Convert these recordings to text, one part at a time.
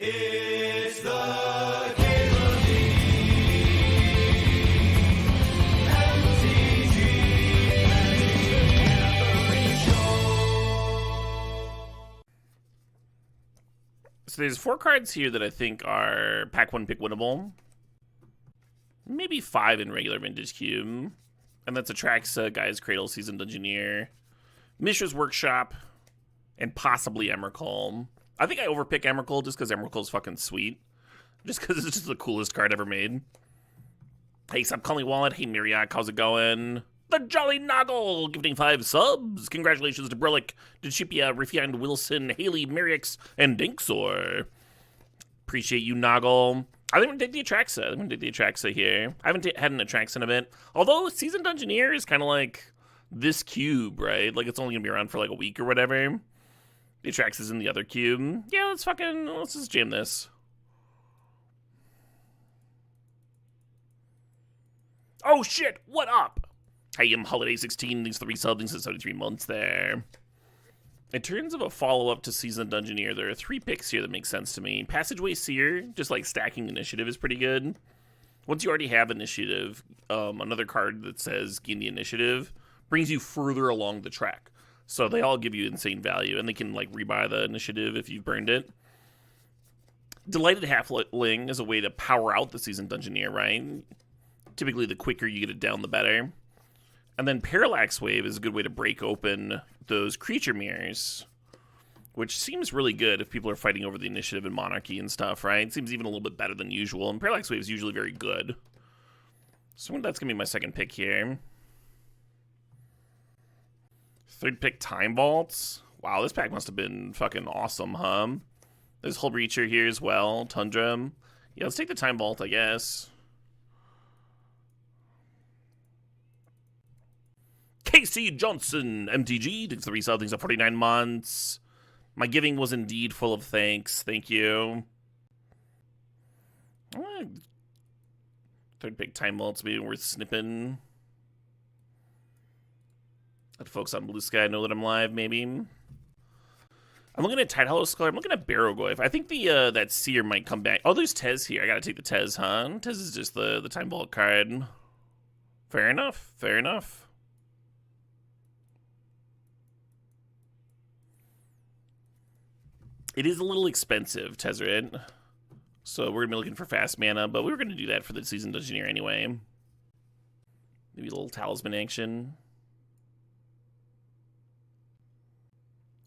It's the Caitlin So there's 4 cards here that I think are pack 1 pick winnable. Maybe 5 in regular Vintage Cube. And that's Atraxa, Guy's Cradle, Seasoned Engineer, Mishra's Workshop, and possibly Emrakul. I think I overpick Emrakul just because Emrakul is fucking sweet. Just because it's just the coolest card ever made. Hey, Sub Calling Wallet. Hey, Miriak, how's it going? The Jolly Noggle, gifting 5 subs. Congratulations to Brillick, Deshipia, Refined Wilson, Haley, Merrix, and Dinksor. Appreciate you, Noggle. I think I'm going to take the Atraxa. I'm going to take the Atraxa here. I haven't had an Atraxa in a bit. Although Seasoned Engineer is kind of like this cube, right? Like, it's only going to be around for like a week or whatever. The Atraxa's in the other cube. Yeah, let's just jam this. Oh, shit, what up? Hey, I'm Holiday 16, these 3 subs, these 73 months there. In terms of a follow-up to Seasoned Engineer, there are 3 picks here that make sense to me. Passageway Seer, just like stacking initiative, is pretty good. Once you already have initiative, another card that says gain the initiative brings you further along the track. So they all give you insane value, and they can like rebuy the initiative if you've burned it. Delighted Halfling is a way to power out the Seasoned Engineer, right? Typically, the quicker you get it down, the better. And then Parallax Wave is a good way to break open those creature mirrors, which seems really good if people are fighting over the initiative and monarchy and stuff, right? It seems even a little bit better than usual, and Parallax Wave is usually very good. So that's going to be my second pick here. Third pick, Time Vaults. Wow, this pack must have been fucking awesome, huh? There's Hull Breacher here as well, Tundra. Yeah, let's take the Time Vault, I guess. Casey Johnson, MTG, takes 3 subs, things up 49 months. My giving was indeed full of thanks. Thank you. Third pick, Time Vaults, maybe worth snipping. Let folks on Blue Sky know that I'm live, maybe. I'm looking at Tide Hollow Skull. I'm looking at Barrogoyf. I think the that Seer might come back. Oh, there's Tez here. I gotta take the Tez, huh? Tez is just the Time Vault card. Fair enough. Fair enough. It is a little expensive, Tezzeret. So we're going to be looking for fast mana, but we were going to do that for the Seasoned Engineer anyway. Maybe a little Talisman action.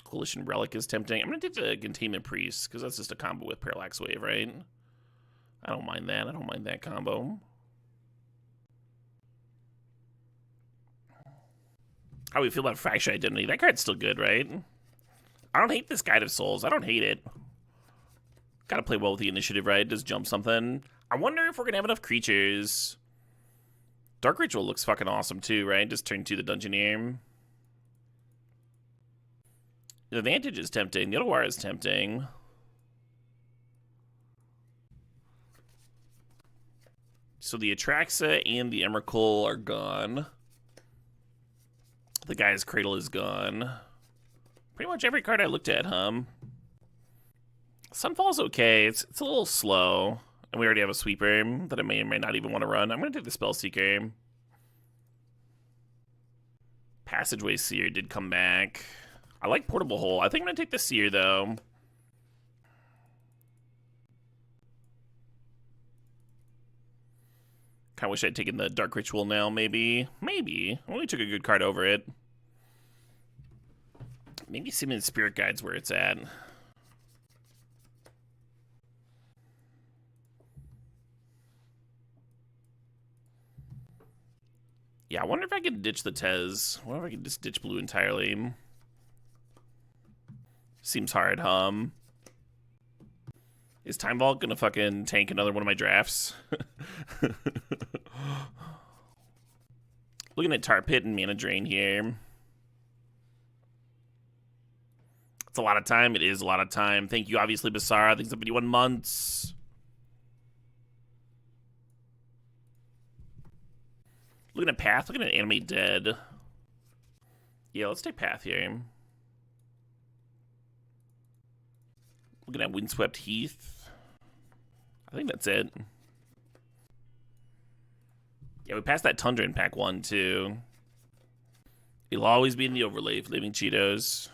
Coalition Relic is tempting. I'm going to take the Containment Priest, because that's just a combo with Parallax Wave, right? I don't mind that. I don't mind that combo. How do we feel about Faction Identity? That card's still good, right? I don't hate this Guide of Souls. I don't hate it. Gotta play well with the initiative, right? Just jump something. I wonder if we're gonna have enough creatures. Dark Ritual looks fucking awesome too, right? Just turn to the Dungeoneer. The Advantage is tempting. The Otawara is tempting. So the Atraxa and the Emrakul are gone. The Guy's Cradle is gone. Pretty much every card I looked at, Sunfall's okay. It's a little slow. And we already have a Sweeper that I may or may not even want to run. I'm going to take the Spellseeker. Passageway Seer did come back. I like Portable Hole. I think I'm going to take the Seer, though. Kind of wish I'd taken the Dark Ritual now, maybe. Maybe. I only took a good card over it. Maybe Simon Spirit Guide's where it's at. Yeah, I wonder if I could ditch the Tez. I wonder if I could just ditch blue entirely. Seems hard, Is Time Vault gonna fucking tank another one of my drafts? Looking at Tar Pit and Mana Drain here. It's a lot of time. It is a lot of time. Thank you, obviously, Basara. Thanks for 51 months. Looking at Path. Looking at Animate Dead. Yeah, let's take Path here. Looking at Windswept Heath. I think that's it. Yeah, we passed that Tundra in pack 1, too. It'll always be in the overlay, Flaming Cheetos.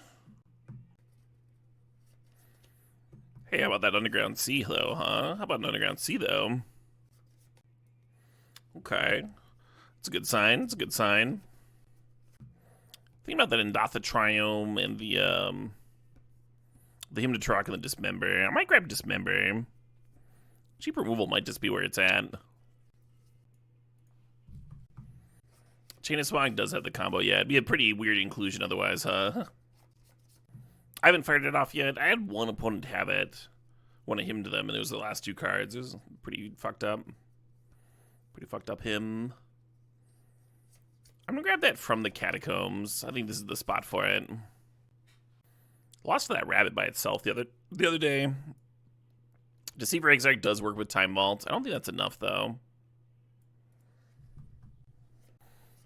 Hey, how about that Underground Sea, though, huh? How about an Underground Sea, though? Okay. It's a good sign. It's a good sign. Think about that Indatha Triome and the Hymn to Turok and the Dismember. I might grab Dismember. Cheap removal might just be where it's at. Chain of Smog does have the combo, yeah. It'd be a pretty weird inclusion otherwise, huh? I haven't fired it off yet. I had one opponent have it. One of him to them, and it was the last 2 cards. It was pretty fucked up. Pretty fucked up him. I'm gonna grab that from the Catacombs. I think this is the spot for it. Lost to that rabbit by itself the other day. Deceiver Exarch does work with Time Vault. I don't think that's enough, though.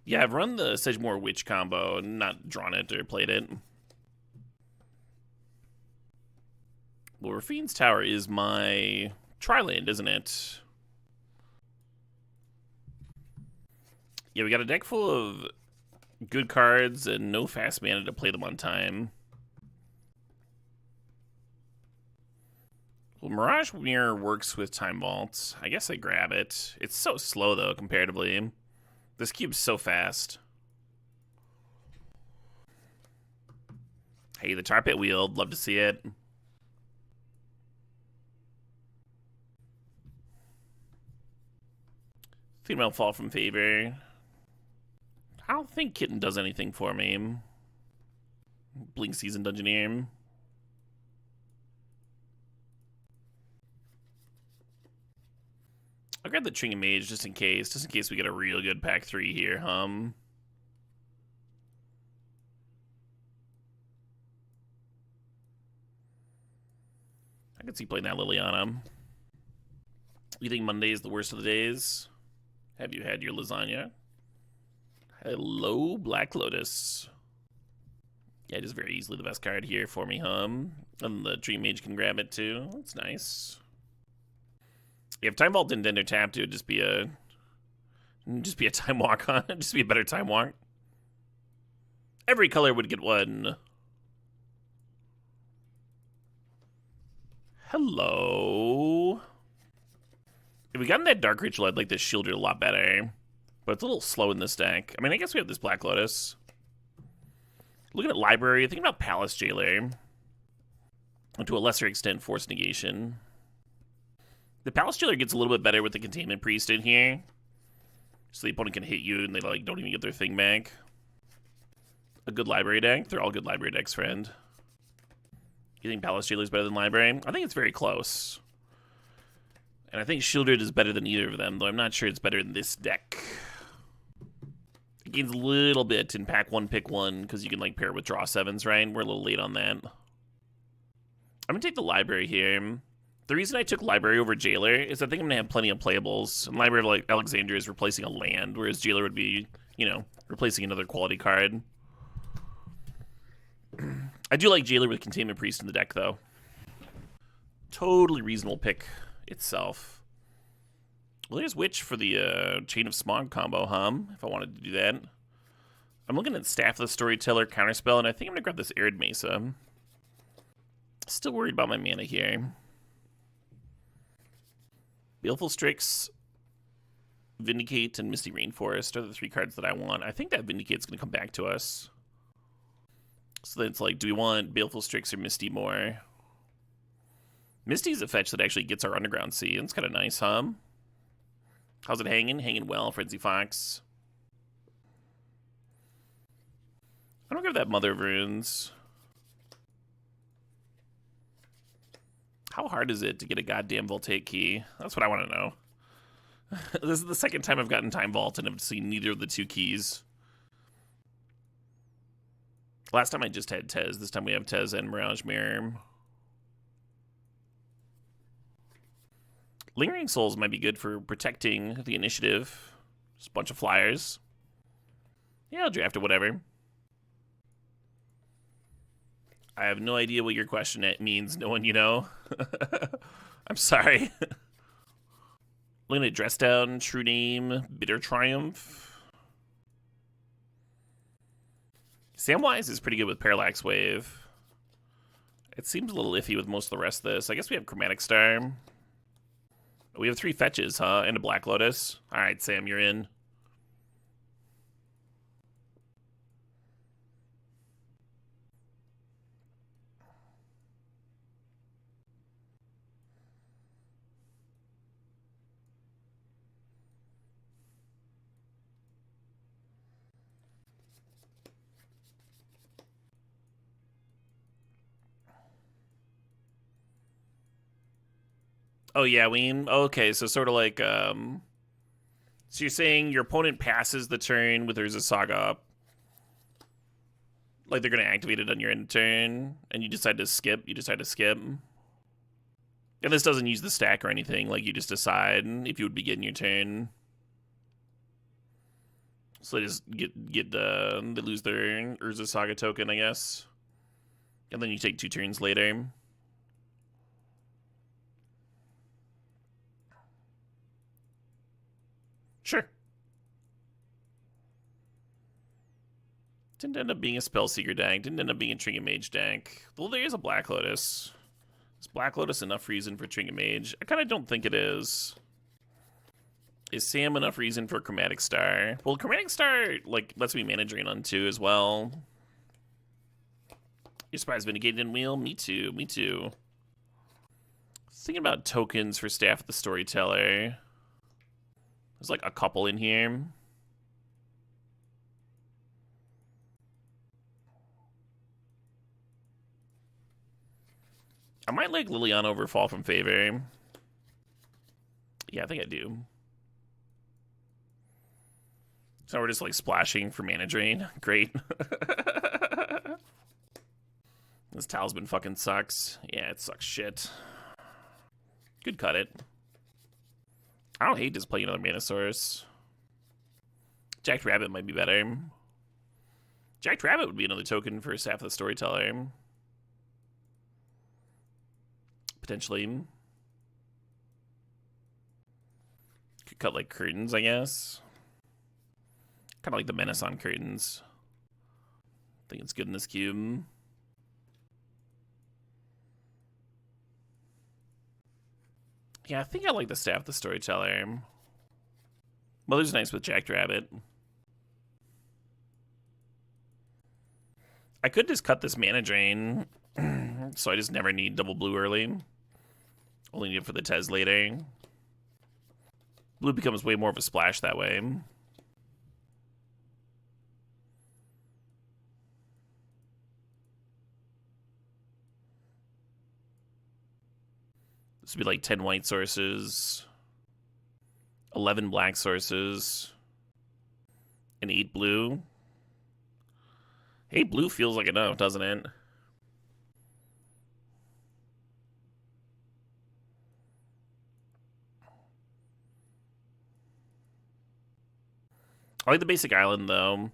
Yeah, I've run the Sedgemoor Witch combo and not drawn it or played it. Well, Rafine's Tower is my Tri-land, isn't it? Yeah, we got a deck full of good cards and no fast mana to play them on time. Well, Mirage Mirror works with Time Vault. I guess I grab it. It's so slow, though, comparatively. This cube's so fast. Hey, the Tar Pit Wield. Love to see it. Female Fall from Favor. I don't think Kitten does anything for me. Blink Season Dungeoneer. I'll grab the Trinket Mage just in case we get a real good pack 3 here, I could see playing that Liliana. You think Monday is the worst of the days? Have you had your lasagna? Hello, Black Lotus. Yeah, just very easily the best card here for me, And the Dream Mage can grab it too. That's nice. If Time Vault didn't enter tap, it would just be a Time Walk, huh? Just be a better Time Walk. Every color would get one. Hello. If we gotten that Dark Ritual, I'd like this Shielder a lot better. But it's a little slow in this deck. I mean, I guess we have this Black Lotus. Looking at Library, thinking about Palace Jailer. And to a lesser extent, Force Negation. The Palace Jailer gets a little bit better with the Containment Priest in here. So the opponent can hit you and they like don't even get their thing back. A good Library deck? They're all good Library decks, friend. You think Palace Jailer is better than Library? I think it's very close. And I think Shieldred is better than either of them, though I'm not sure it's better in this deck. It gains a little bit in pack 1, pick 1, because you can like pair it with draw 7s, right? We're a little late on that. I'm going to take the Library here. The reason I took Library over Jailer is I think I'm going to have plenty of playables. And Library of like Alexandria is replacing a land, whereas Jailer would be, you know, replacing another quality card. I do like Jailer with Containment Priest in the deck, though. Totally reasonable pick itself. Well, there's Witch for the Chain of Smog combo, if I wanted to do that. I'm looking at Staff of the Storyteller, Counterspell, and I think I'm going to grab this Arid Mesa. Still worried about my mana here. Baleful Strix, Vindicate, and Misty Rainforest are the 3 cards that I want. I think that Vindicate's going to come back to us. So then it's like, do we want Baleful Strix or Misty more? Misty's a fetch that actually gets our Underground Sea. It's kind of nice, How's it hanging? Hanging well, Frenzy Fox. I don't grab that Mother of Runes. How hard is it to get a goddamn Voltaic key? That's what I want to know. This is the second time I've gotten Time Vault and I've seen neither of the 2 keys. Last time I just had Tez. This time we have Tez and Mirage Mirror. Lingering Souls might be good for protecting the initiative. Just a bunch of flyers. Yeah, I'll draft it, whatever. I have no idea what your question means. No one you know? I'm sorry. Looking at Dress Down, True Name, Bitter Triumph. Samwise is pretty good with Parallax Wave. It seems a little iffy with most of the rest of this. I guess we have Chromatic Star. We have 3 fetches, huh? And a Black Lotus. Alright, Sam, you're in. Oh, yeah, Ween. Okay, so sort of like, so you're saying your opponent passes the turn with Urza Saga up. Like they're going to activate it on your end turn, and you decide to skip. You decide to skip. And this doesn't use the stack or anything. Like, you just decide if you would begin your turn. So they just they lose their Urza Saga token, I guess. And then you take 2 turns later. Sure. Didn't end up being a Spellseeker deck. Didn't end up being a Trinket Mage deck. Well, there is a Black Lotus. Is Black Lotus enough reason for Trinket Mage? I kind of don't think it is. Is Sam enough reason for Chromatic Star? Well, Chromatic Star, like, lets me mana drain on 2 as well. Your Spy's Vindicated in Wheel? Me too, me too. Thinking about tokens for Staff of the Storyteller. There's like a couple in here. I might like Liliana over Fall from Favor. Yeah, I think I do. So we're just like splashing for mana drain. Great. This Talisman fucking sucks. Yeah, it sucks shit. Could cut it. I don't hate just playing another Mana Source. Jacked Rabbit might be better. Jacked Rabbit would be another token for Staff of the Storyteller. Potentially. Could cut like Curtains, I guess. Kind of like the Menace on Curtains. I think it's good in this cube. Yeah, I think I like the Staff of the Storyteller. Mother's nice with Jacked Rabbit. I could just cut this mana drain, so I just never need double blue early. Only need it for the Tez later. Blue becomes way more of a splash that way. This would be like 10 white sources, 11 black sources, and 8 blue. 8 blue feels like enough, doesn't it? I like the basic island, though.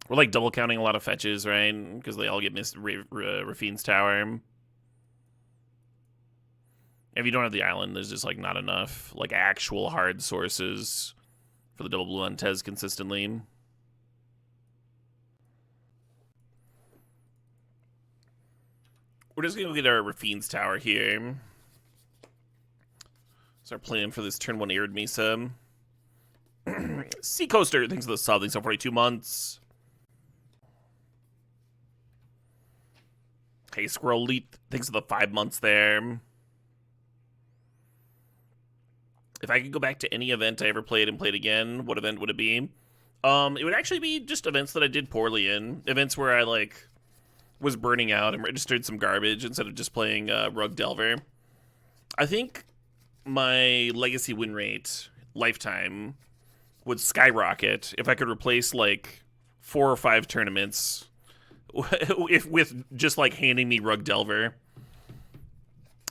We're like double counting a lot of fetches, right? Because they all get missed. Rafine's Tower. If you don't have the island, there's just like not enough like actual hard sources for the double blue on Tez consistently. We're just gonna get our Rafine's Tower here. Start playing for this turn 1 Arid Mesa. Sea Coaster, thanks for the sub, thanks for 42 months. Hey, Squirrel Leap, thanks for the 5 months there. If I could go back to any event I ever played and played again, what event would it be? It would actually be just events that I did poorly in. Events where I, like, was burning out and registered some garbage instead of just playing Rug Delver. I think my legacy win rate, lifetime, would skyrocket if I could replace, like, 4 or 5 tournaments with just, like, handing me Rug Delver.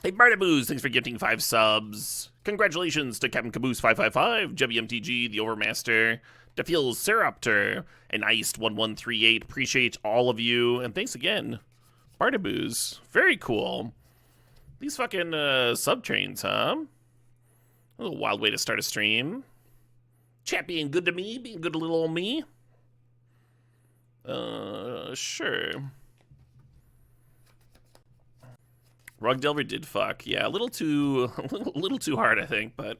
Hey, Barnaboos, thanks for gifting 5 subs. Congratulations to Captain Caboose 555, WMTG, the Overmaster, Defils Seraptor, and Iced 1138. Appreciate all of you, and thanks again, Barnaboos. Very cool. These fucking sub trains, huh? A little wild way to start a stream. Chat being good to me, being good to little old me. Sure. Rug Delver did fuck. Yeah, a little too hard, I think, but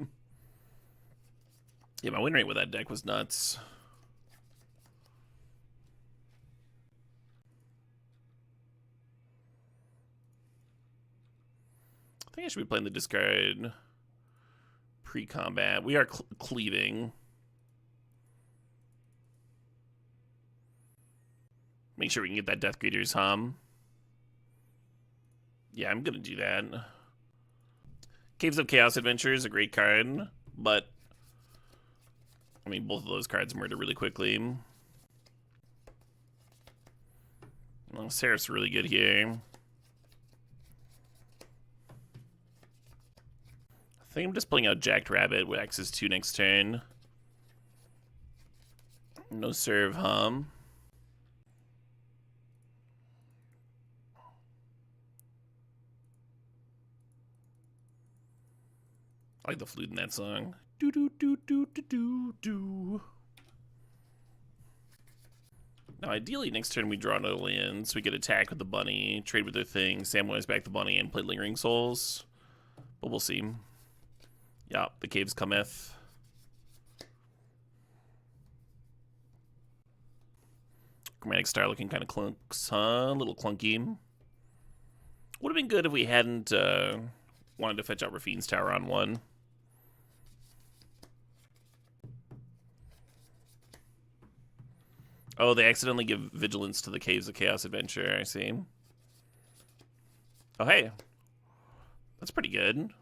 yeah, my win rate with that deck was nuts. I think I should be playing the discard pre-combat. We are cleaving. Make sure we can get that Death Greeter's hum. Yeah, I'm gonna do that. Caves of Chaos Adventure is a great card, but I mean, both of those cards murder really quickly. Well, Seraph's really good here. I think I'm just pulling out Jacked Rabbit with X's 2 next turn. No serve hum. I like the flute in that song. Do do do do do do do. Now, ideally, next turn we draw no lands. We get attack with the bunny, trade with their thing, Samwise back the bunny, and play Lingering Souls. But we'll see. Yeah, the caves cometh. Chromatic Star looking kind of clunks, huh? A little clunky. Would have been good if we hadn't wanted to fetch out Rafine's Tower on one. Oh, they accidentally give Vigilance to the Caves of Chaos Adventure, I see. Oh, hey. That's pretty good.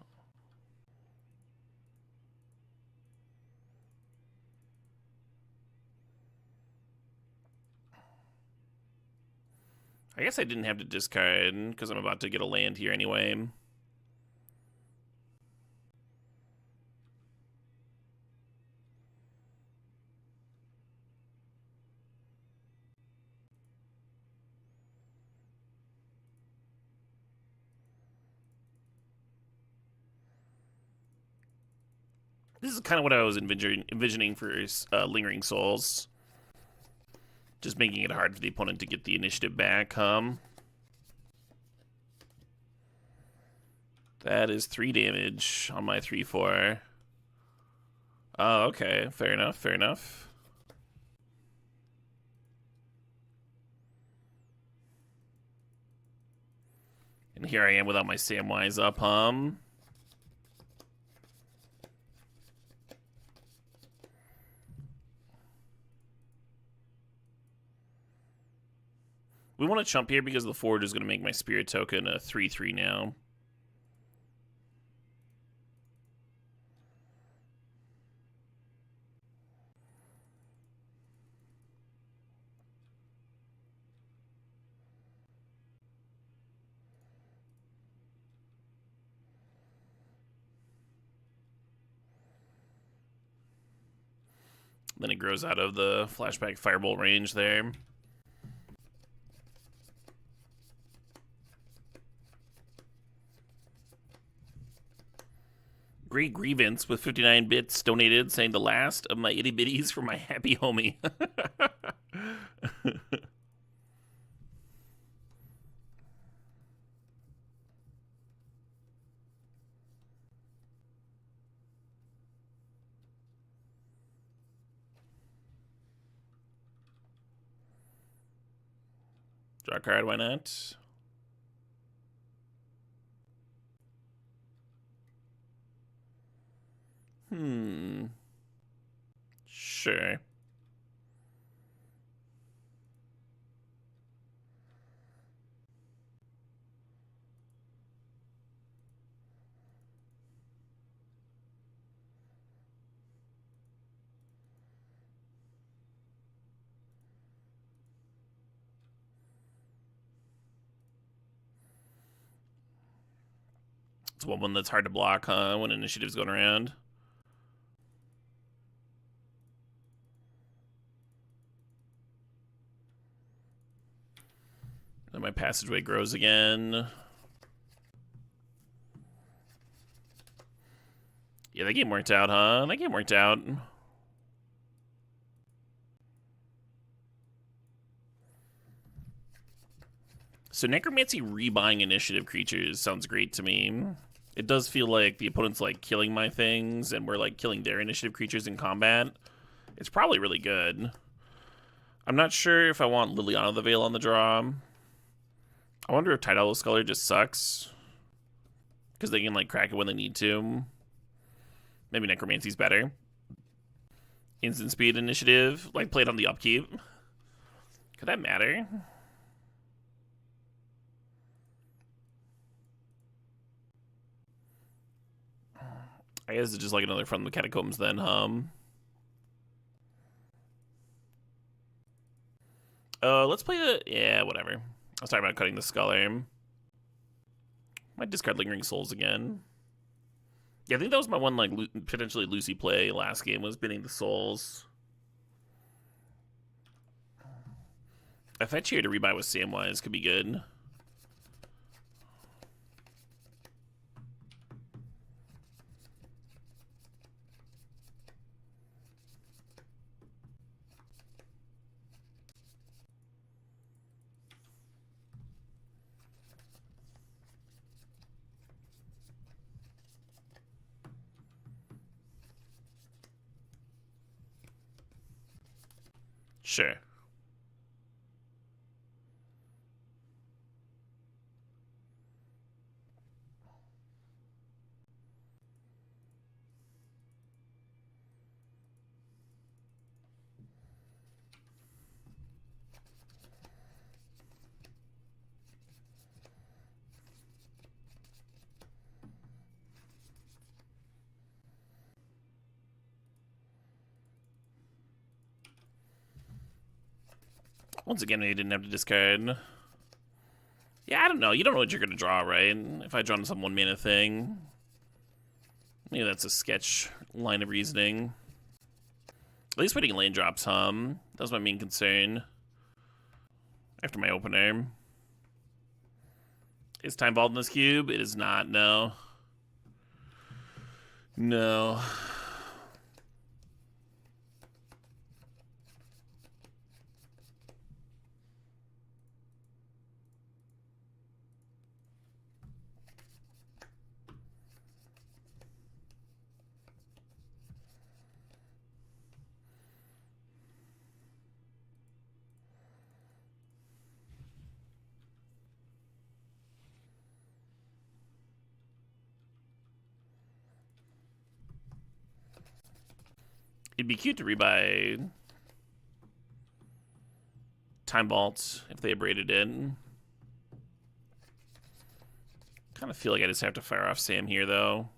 I guess I didn't have to discard, because I'm about to get a land here anyway. This is kind of what I was envisioning for Lingering Souls. Just making it hard for the opponent to get the initiative back. That is 3 damage on my 3/4. Oh, okay. Fair enough, fair enough. And here I am without my Samwise up, We want to chump here because the forge is going to make my Spirit token a 3/3 now. Then it grows out of the flashback Firebolt range there. Great Grievance with 59 bits donated, saying the last of my itty bitties for my happy homie. Draw a card, why not? Sure. It's one that's hard to block, huh, when initiative's going around. Then my passageway grows again. Yeah, that game worked out, huh? That game worked out. So Necromancy rebuying initiative creatures sounds great to me. It does feel like the opponent's like killing my things and we're like killing their initiative creatures in combat. It's probably really good. I'm not sure if I want Liliana the Veil on the draw. I wonder if Tidal Scholar just sucks. Because they can like crack it when they need to. Maybe Necromancy's better. Instant speed initiative, like play it on the upkeep. Could that matter? I guess it's just like another from the Catacombs then, let's play the... Yeah, whatever. I was talking about cutting the Scholar. Might discard Lingering Souls again. Yeah, I think that was my one, like, potentially Lucy play last game, was binning the Souls. I fetch here to rebuy with Samwise could be good. Sure. Once again, I didn't have to discard. Yeah, I don't know. You don't know what you're going to draw, right? If I draw some 1-mana thing. Maybe that's a sketch line of reasoning. At least putting lane drops, that was my main concern. After my opener. Is Time Vault in this cube? It is not, no. No. It'd be cute to rebuy Time Vault if they abraded it. Kind of feel like I just have to fire off Sam here, though.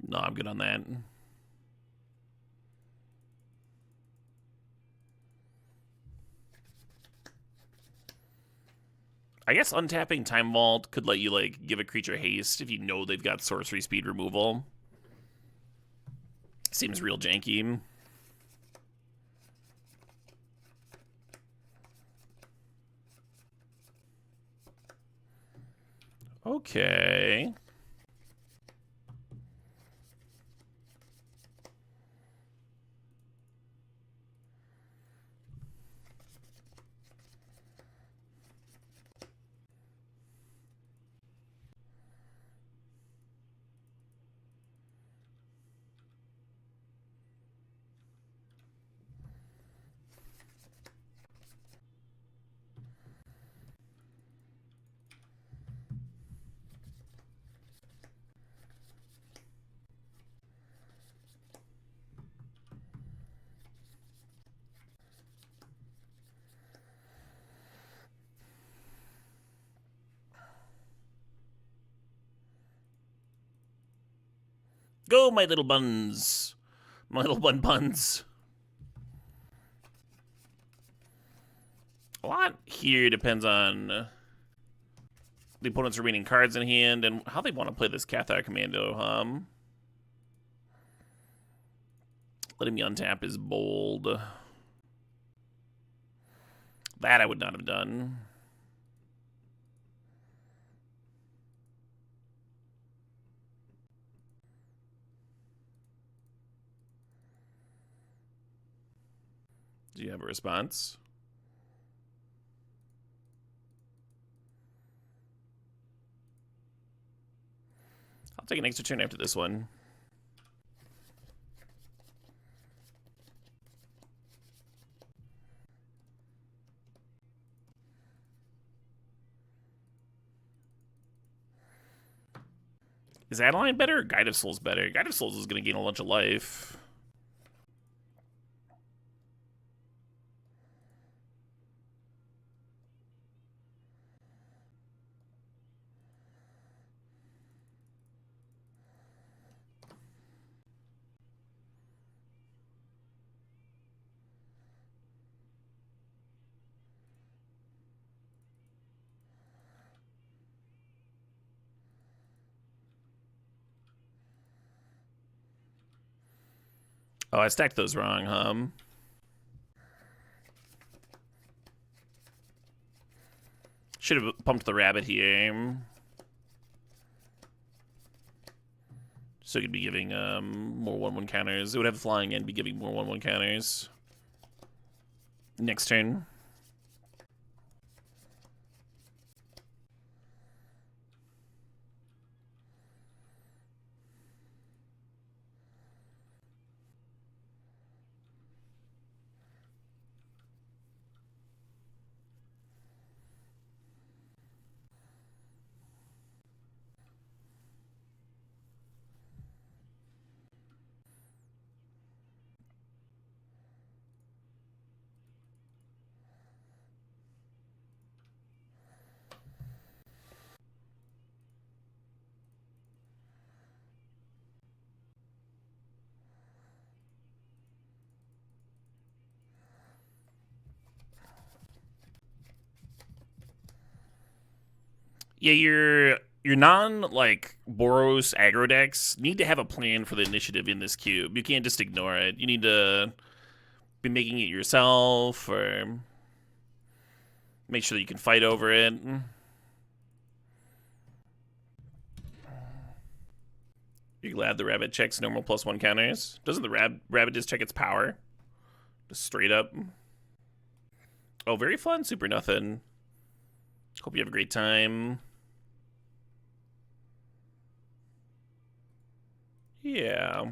No, I'm good on that. I guess untapping Time Vault could let you, like, give a creature haste if you know they've got sorcery speed removal. Seems real janky. Okay. Go, my little buns. My little buns. A lot here depends on the opponent's remaining cards in hand and how they want to play this Cathar Commando. Letting me untap is bold. That I would not have done. Do you have a response? I'll take an extra turn after this one. Is Adeline better or Guide of Souls better? Guide of Souls is going to gain a bunch of life. Oh, I stacked those wrong, Should have pumped the rabbit here. So it could be giving more 1/1 counters. It would have flying and be giving more 1/1 counters. Next turn. Yeah, your non like Boros aggro decks need to have a plan for the initiative in this cube. You can't just ignore it. You need to be making it yourself or make sure that you can fight over it. You're glad the rabbit checks normal +1 counters? Doesn't the rabbit just check its power? Just straight up. Oh, very fun, super nothing. Hope you have a great time. Yeah.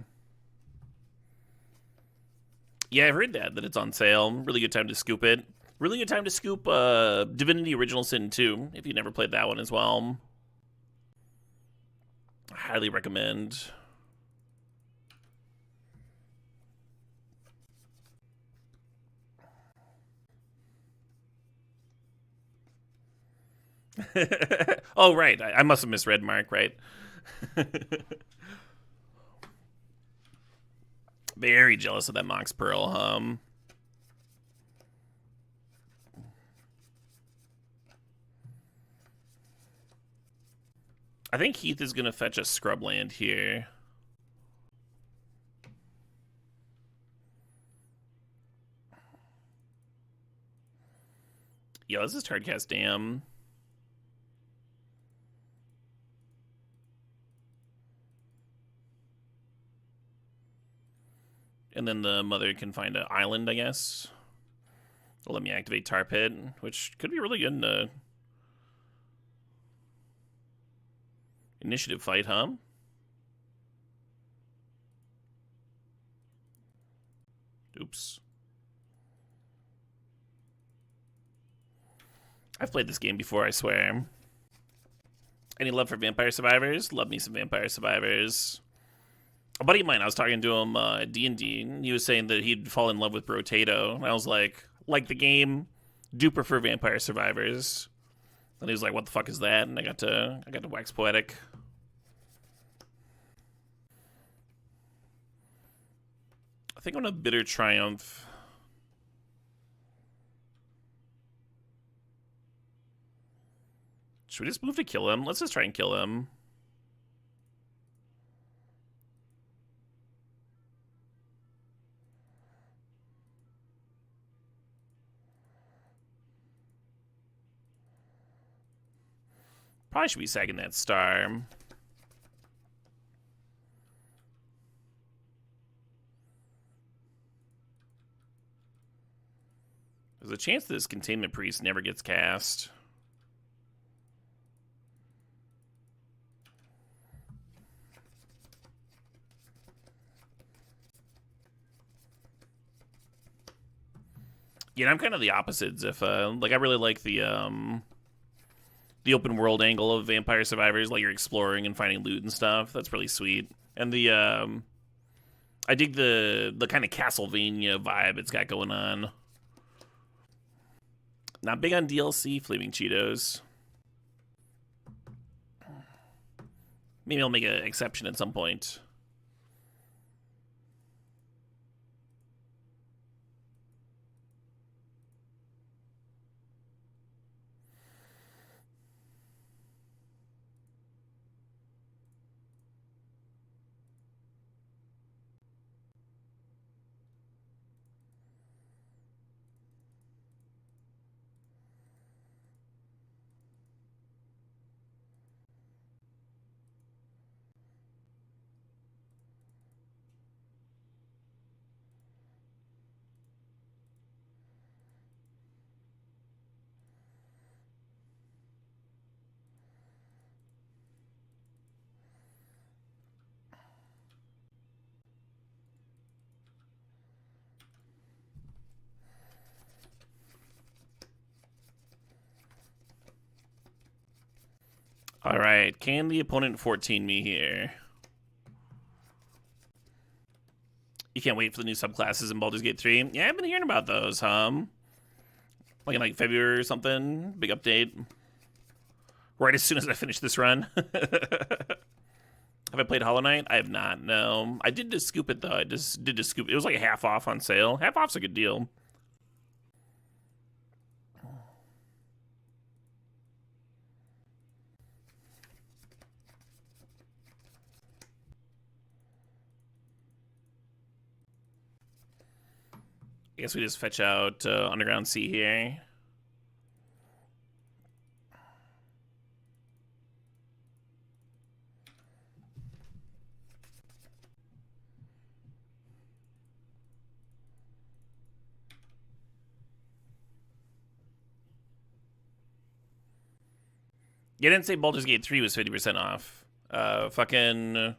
Yeah, I've heard that it's on sale. Really good time to scoop it. Really good time to scoop Divinity Original Sin 2, if you never played that one as well. Highly recommend. Oh, right. I must have misread Mark, right? Very jealous of that Mox Pearl, I think Heath is going to fetch a Scrubland here. Yeah, this is Tardcast Dam. And then the mother can find an island, I guess. They'll let me activate Tar Pit, which could be really good in a initiative fight, huh? Oops. I've played this game before, I swear. Any love for Vampire Survivors? Love me some Vampire Survivors. A buddy of mine, I was talking to him at D&D, and he was saying that he'd fall in love with Brotato. And I was like the game, do prefer Vampire Survivors. And he was like, what the fuck is that? And I got to wax poetic. I think I'm gonna Bitter Triumph. Should we just move to kill him? Let's just try and kill him. Probably should be sagging that star. There's a chance this Containment Priest never gets cast. Yeah, I'm kind of the opposite, Ziffa. Like, I really like the open world angle of Vampire Survivors, like you're exploring and finding loot and stuff. That's really sweet. And the I dig the kind of Castlevania vibe it's got going on. Not big on DLC, Flaming Cheetos. Maybe I'll make an exception at some point. All right, can the opponent 14 me here? You can't wait for the new subclasses in Baldur's Gate 3. Yeah, I've been hearing about those, like in like February or something. Big update. Right as soon as I finish this run. Have I played Hollow Knight? I have not, no. I did just scoop it, though. I just did just scoop it. It was like a half off on sale. Half off's a good deal. I guess we just fetch out Underground Sea here. You didn't say Baldur's Gate 3 was 50% off. Fucking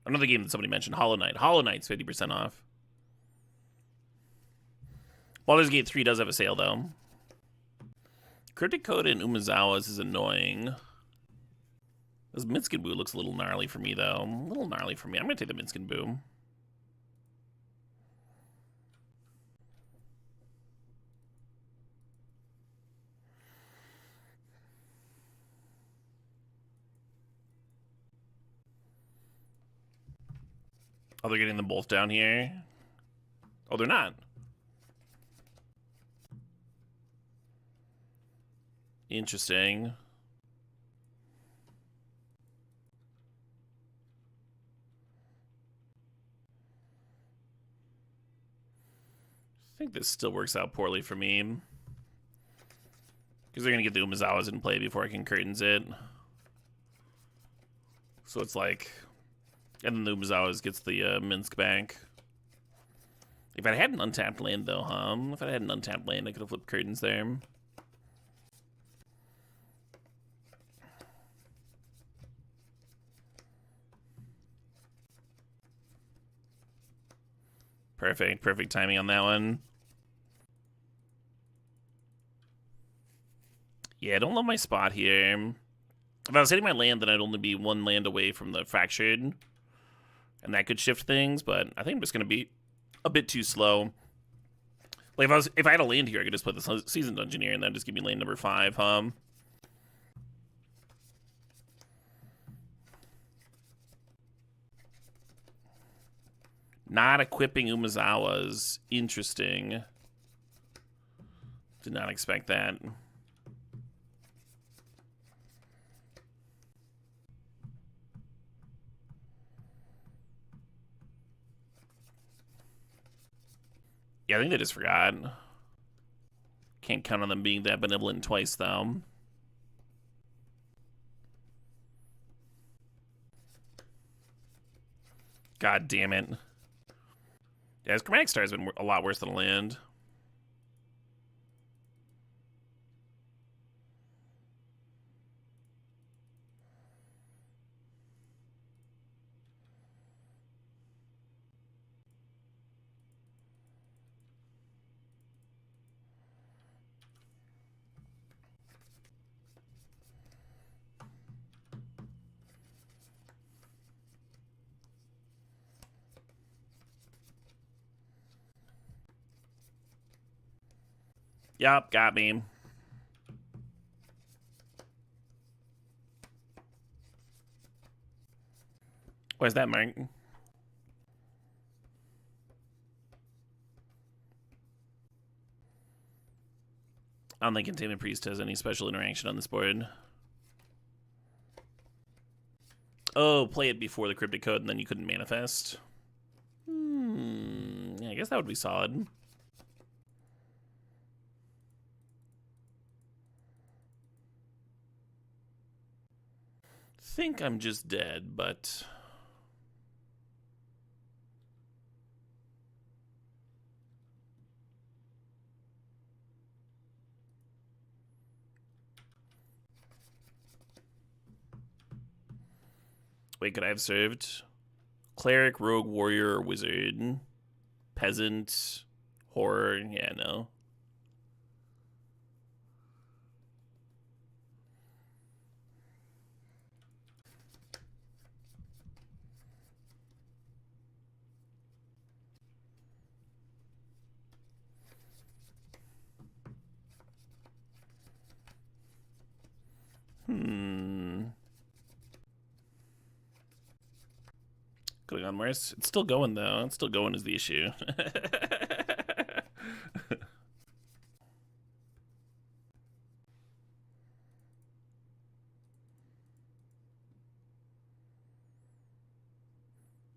another game that somebody mentioned, Hollow Knight. Hollow Knight's 50% off. Baldur's Gate 3 does have a sale, though. Cryptic Code in Umezawa's is annoying. This Minskin Boo looks a little gnarly for me, though. A little gnarly for me. I'm going to take the Minskin Boo. Oh, they're getting them both down here? Oh, they're not. Interesting. I think this still works out poorly for me. Because they're going to get the Umezawas in play before I can curtains it. So it's like... And then the Umezawas gets the Minsk back. If I had an untapped land, though, If I had an untapped land, I could have flipped curtains there. Perfect. Perfect timing on that one. Yeah, I don't love my spot here. If I was hitting my land, then I'd only be one land away from the Fractured. And that could shift things, but I think I'm just going to be a bit too slow. Like, if I had a land here, I could just put the Seasoned Engineer and then just give me lane number 5, Not equipping Umezawa's interesting. Did not expect that. Yeah, I think they just forgot. Can't count on them being that benevolent twice, though. God damn it. Yeah, his Chromatic Star has been a lot worse than a land. Yup, got me. Where's that, Mark? I don't think Containment Priest has any special interaction on this board. Oh, play it before the Cryptic Code and then you couldn't manifest. Yeah, I guess that would be solid. Think I'm just dead, but... Wait, could I have served? Cleric, Rogue, Warrior, or Wizard? Peasant, Horror, yeah, no. Going on worse. It's still going, though. It's still going is the issue.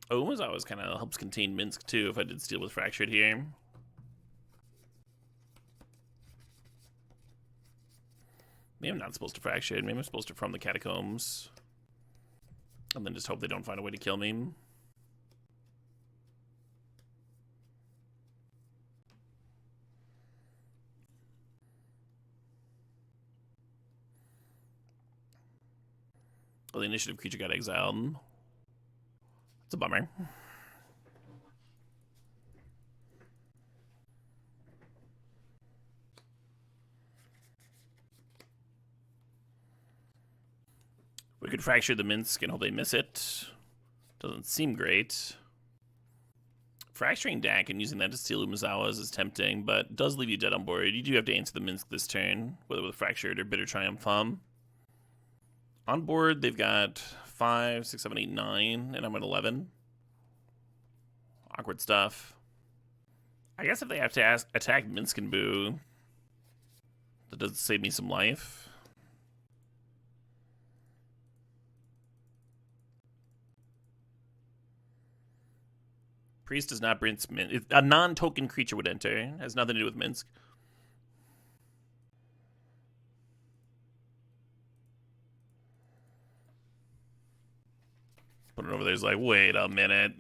Uma's always kind of helps contain Minsk, too, if I did steal with Fractured here. Maybe I'm not supposed to Fracture. Maybe I'm supposed to from the Catacombs. And then just hope they don't find a way to kill me. Well, the initiative creature got exiled. It's a bummer. We could Fracture the Minsk and hope they miss it. Doesn't seem great. Fracturing Dak and using that to steal Umezawa's is tempting, but does leave you dead on board. You do have to answer the Minsk this turn, whether with Fractured or Bitter Triumph. On board, they've got 5, 6, 7, 8, 9, and I'm at 11. Awkward stuff. I guess if they have to attack Minsk and Boo, that does save me some life. Priest does not bring Minsk. A non-token creature would enter. It has nothing to do with Minsk. Put it over there is like, wait a minute.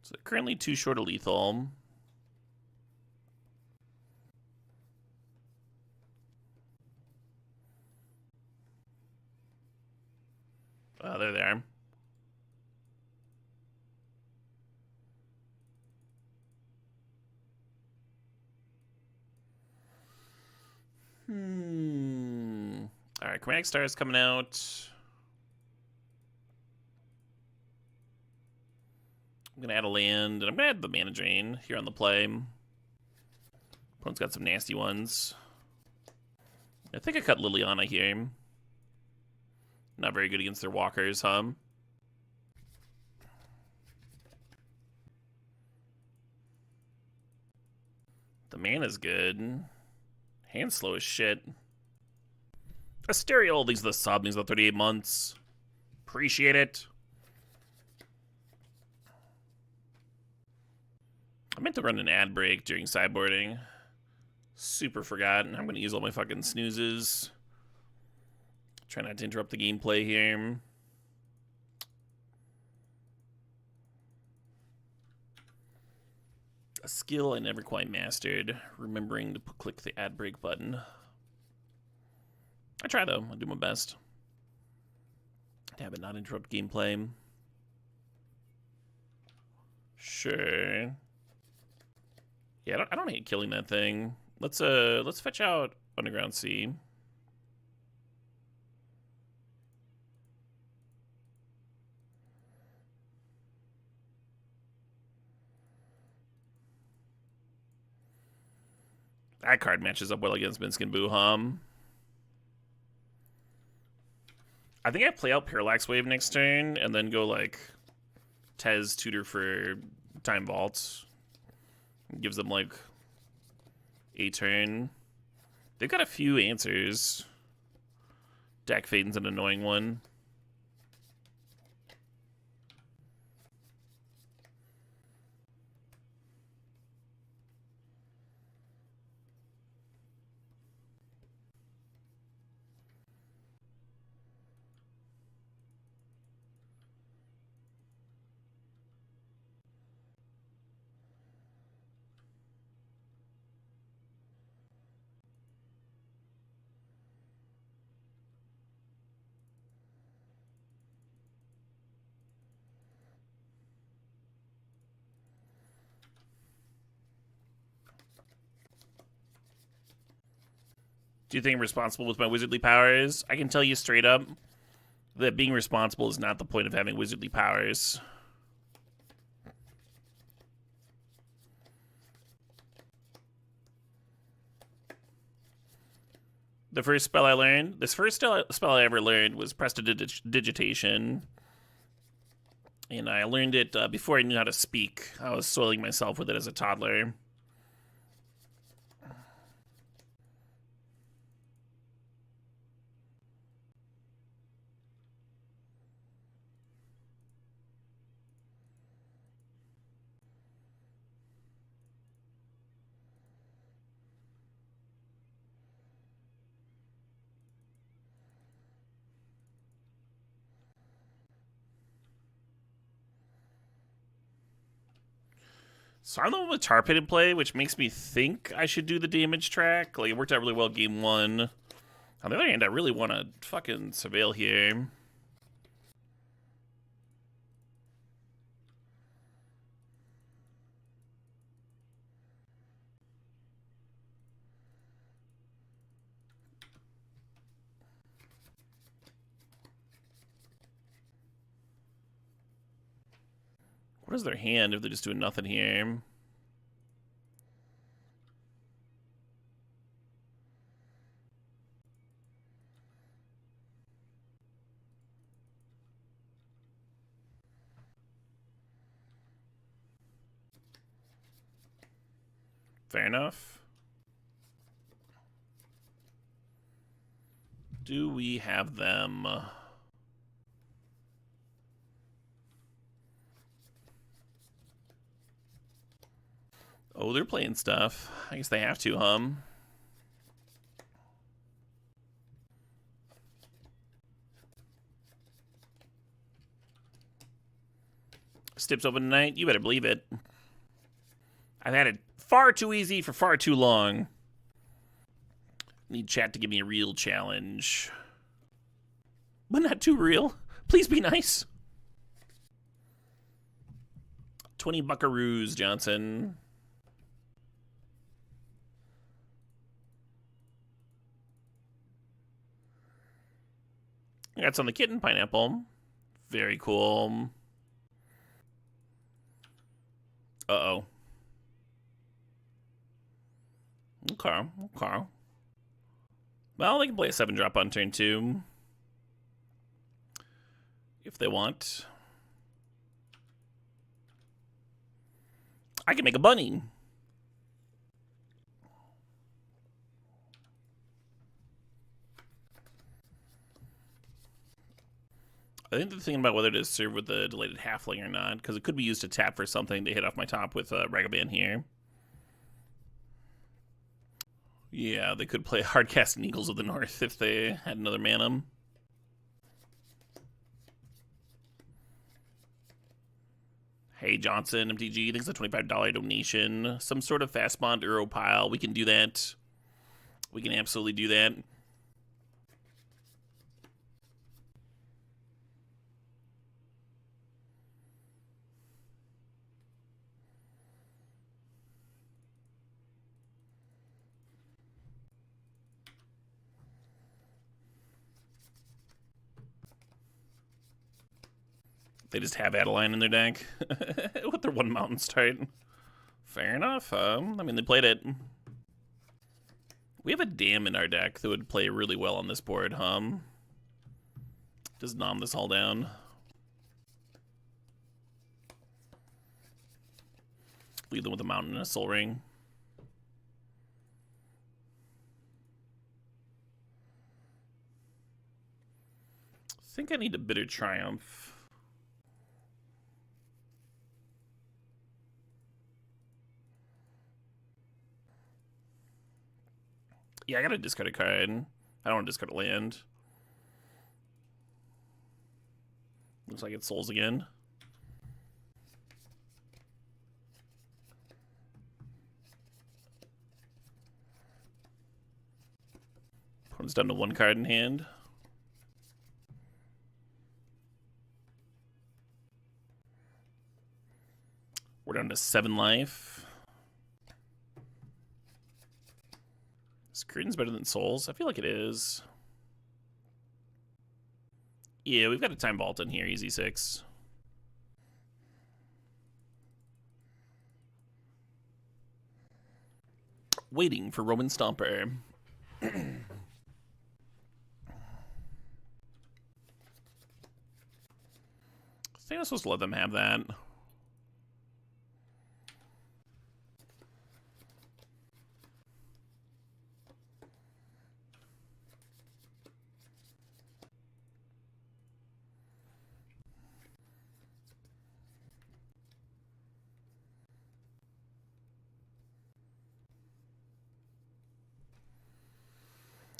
So currently 2 short of lethal. Oh, they're there. Alright, Chromatic Star is coming out. I'm going to add a land, and I'm going to add the Mana Drain here on the play. Opponent's got some nasty ones. I think I cut Liliana here. Not very good against their walkers, huh? The mana's good. Hand slow as shit. Asterio, these are the sub. These are the 38 months. Appreciate it. I meant to run an ad break during sideboarding. Super forgot. I'm going to use all my fucking snoozes. Try not to interrupt the gameplay here. A skill I never quite mastered. Remembering to click the ad break button. I try though. I do my best to have it not interrupt gameplay. Sure. Yeah, I don't hate killing that thing. Let's fetch out Underground Sea. That card matches up well against Minsc and Boo-Hum. I think I play out Parallax Wave next turn and then go like Tez Tutor for Time Vault. Gives them like a turn. They've got a few answers. Dak Faden's an annoying one. Do you think I'm responsible with my wizardly powers? I can tell you straight up that being responsible is not the point of having wizardly powers. The first spell I learned, this first spell I ever learned was Prestidigitation. And I learned it before I knew how to speak. I was soiling myself with it as a toddler. So I'm the one with Tar Pit in play, which makes me think I should do the damage track. Like, it worked out really well game one. On the other hand, I really want to fucking surveil here. What is their hand if they're just doing nothing here? Fair enough. Do we have them? Oh, they're playing stuff. I guess they have to, Stips open tonight? You better believe it. I've had it far too easy for far too long. Need chat to give me a real challenge. But not too real. Please be nice. 20 buckaroos, Johnson. That's on the kitten pineapple. Very cool. Uh-oh. Okay. Well, they can play a 7-drop on turn 2. If they want. I can make a bunny. I think they're thinking about whether to serve with the Delighted Halfling or not, because it could be used to tap for something to hit off my top with Ragavan here. Yeah, they could play Hardcasting Eagles of the North if they had another Manum. Hey Johnson, MTG, thanks for the $25 donation. Some sort of fast bond Euro pile. We can do that. We can absolutely do that. They just have Adeline in their deck with their one mountain start. Fair enough. I mean, they played it. We have a Dam in our deck that would play really well on this board, Just nom this all down. Leave them with a mountain and a Soul Ring. I think I need a Bitter Triumph. Yeah, I gotta discard a card. I don't want to discard a land. Looks like it's Souls again. Opponent's down to one card in hand. We're down to 7 life. Is Creedence better than Souls? I feel like it is. Yeah, we've got a Time Vault in here, easy 6. Waiting for Roman Stomper. I think I'm supposed to let them have that.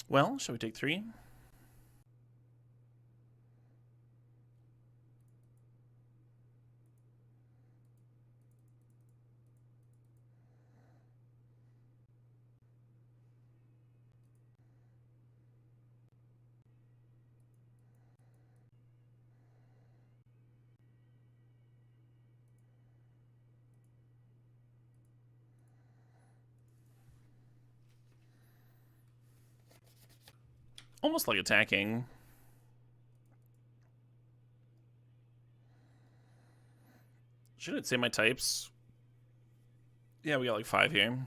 Well, shall we take 3? Almost like attacking. Shouldn't it say my types? Yeah, we got like 5 here.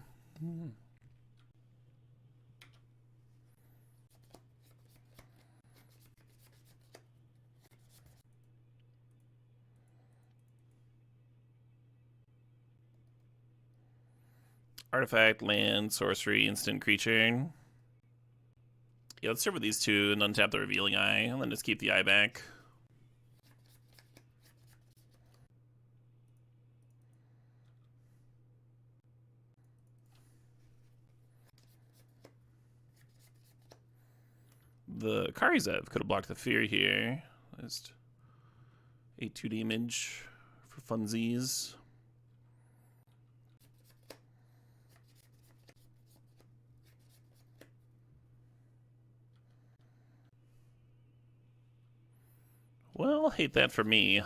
Artifact, land, sorcery, instant creature. Yeah, let's start with these 2 and untap the Revealing Eye, and then just keep the eye back. The Karizev could have blocked the Fear here. Just 8/2 damage for funsies. Well, hate that for me,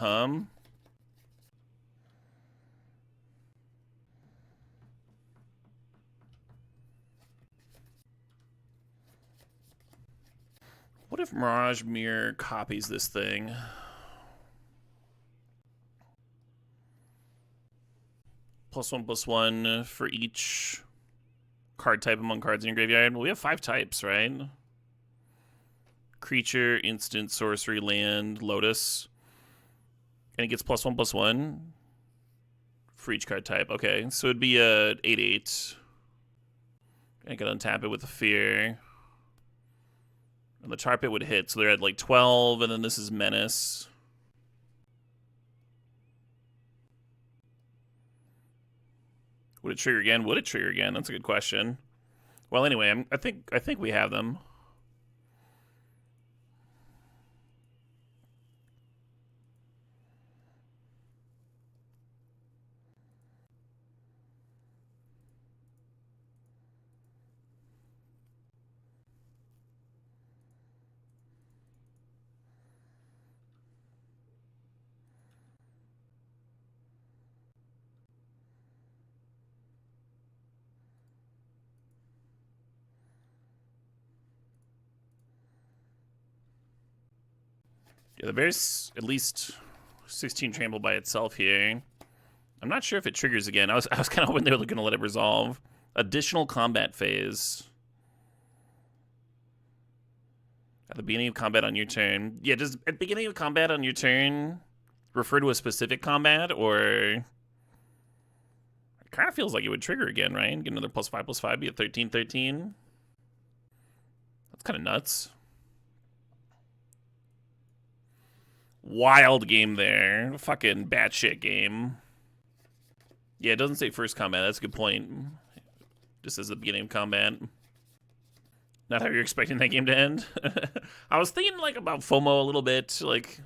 What if Mirage Mirror copies this thing? +1/+1 for each card type among cards in your graveyard. Well, we have 5 types, right? Creature, instant, sorcery, land, Lotus. And it gets +1/+1 for each card type. Okay, so it'd be a 8/8. I can untap it with a Fear. And the Tar Pit would hit, so they're at like 12, and then this is Menace. Would it trigger again? Would it trigger again? That's a good question. Well, anyway, I think we have them. Yeah, there's at least 16 trample by itself here. I'm not sure if it triggers again. I was kind of hoping they were going to let it resolve. Additional combat phase. At the beginning of combat on your turn. Yeah, does at the beginning of combat on your turn refer to a specific combat, or it kind of feels like it would trigger again, right? Get another +5/+5, be at 13/13. That's kind of nuts. Wild game there. Fucking batshit game. Yeah, it doesn't say first combat. That's a good point. Just as the beginning of combat. Not how you're expecting that game to end. I was thinking like about FOMO a little bit. Like,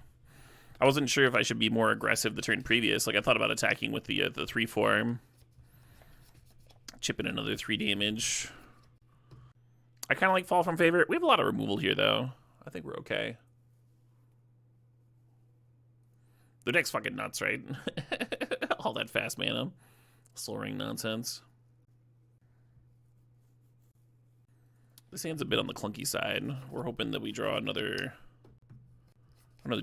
I wasn't sure if I should be more aggressive the turn previous. Like, I thought about attacking with the 3/4. Chip in another 3 damage. I kind of like Fall from Favor. We have a lot of removal here, though. I think we're okay. The deck's fucking nuts, right? All that fast mana. Soul Ring nonsense. This hand's a bit on the clunky side. We're hoping that we draw another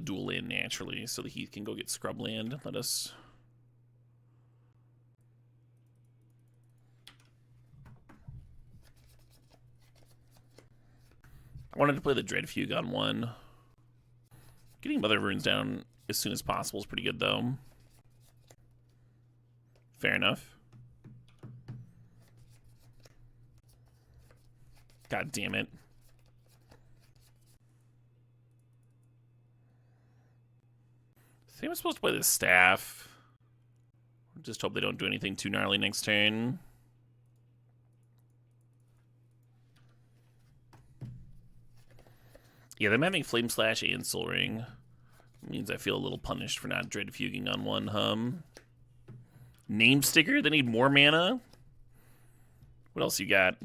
dual land naturally so the Heath can go get scrub land. Let us... I wanted to play the Dread Fugue on 1. Getting Mother of Runes down as soon as possible is pretty good, though. Fair enough. God damn it. I think I'm supposed to play this staff. Just hope they don't do anything too gnarly next turn. Yeah, them having Flame Slash and Soul Ring means I feel a little punished for not Dread Fuging on 1. Name Sticker? They need more mana? What else you got?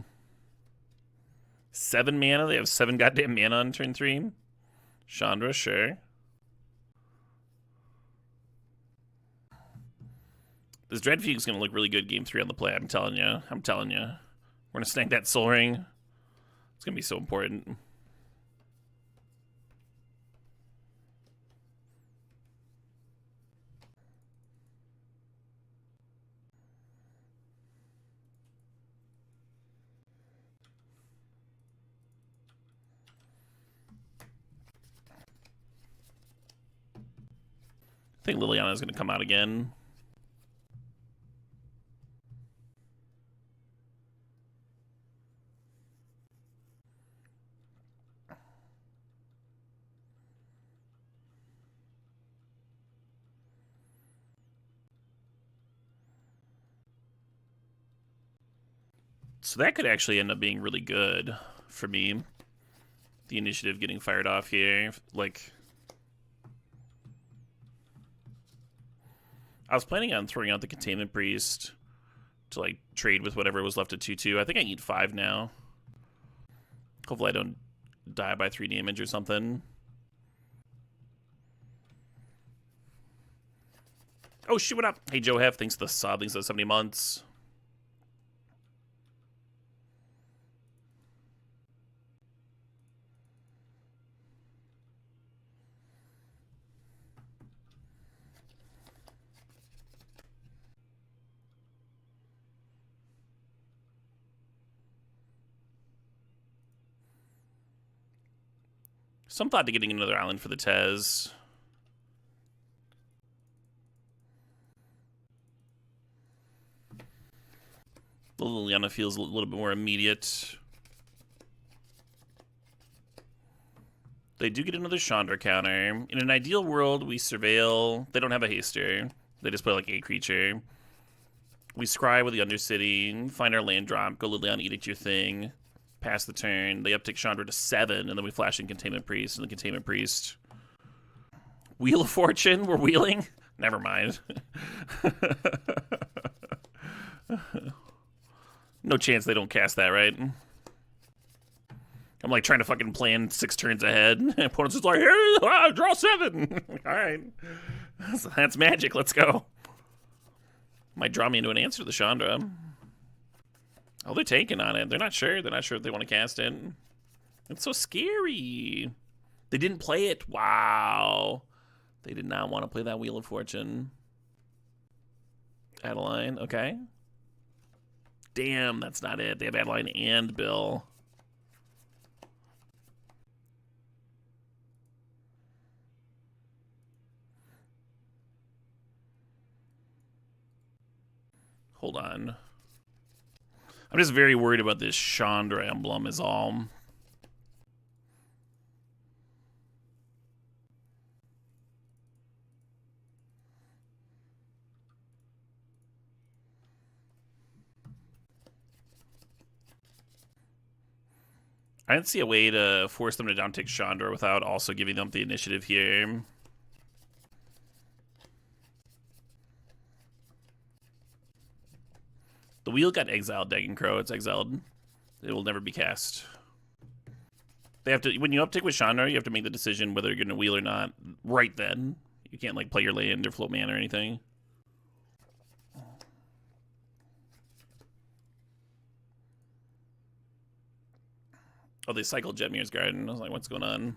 7 mana? They have 7 goddamn mana on turn 3? Chandra, sure. This Dread Fugue's gonna look really good game 3 on the play, I'm telling you. I'm telling you. We're gonna snag that Soul Ring. It's gonna be so important. I think Liliana's going to come out again. So that could actually end up being really good for me. The initiative getting fired off here. Like, I was planning on throwing out the Containment Priest to, like, trade with whatever was left at 2/2. I think I need 5 now. Hopefully I don't die by 3 damage or something. Oh, shit, what up? Hey, Joe Hef, thanks for the sub. Thanks for the 70 months. Some thought to getting another island for the Tez. Liliana feels a little bit more immediate. They do get another Chandra counter. In an ideal world, we surveil. They don't have a haster. They just play like a creature. We scry with the Undercity, find our land drop, go Liliana, edict your thing, pass the turn. They uptick Chandra to 7, and then we flash in Containment Priest, and the Containment Priest. Wheel of Fortune, we're wheeling? Never mind. No chance they don't cast that, right? I'm like trying to fucking plan 6 turns ahead. And opponent's just like, hey, draw 7. All right. That's magic. Let's go. Might draw me into an answer to the Chandra. Oh, they're taking on it. They're not sure. They're not sure if they want to cast it. It's so scary. They didn't play it. Wow. They did not want to play that Wheel of Fortune. Adeline. Okay. Damn, that's not it. They have Adeline and Bill. Hold on. I'm just very worried about this Chandra emblem is all. I didn't see a way to force them to downtick Chandra without also giving them the initiative here. The wheel got exiled, Dagon Crow. It's exiled. It will never be cast. They have to, when you uptick with Chandra, you have to make the decision whether you're going to wheel or not right then. You can't like play your land or float mana or anything. Oh, they cycled Jetmir's Garden. I was like, what's going on?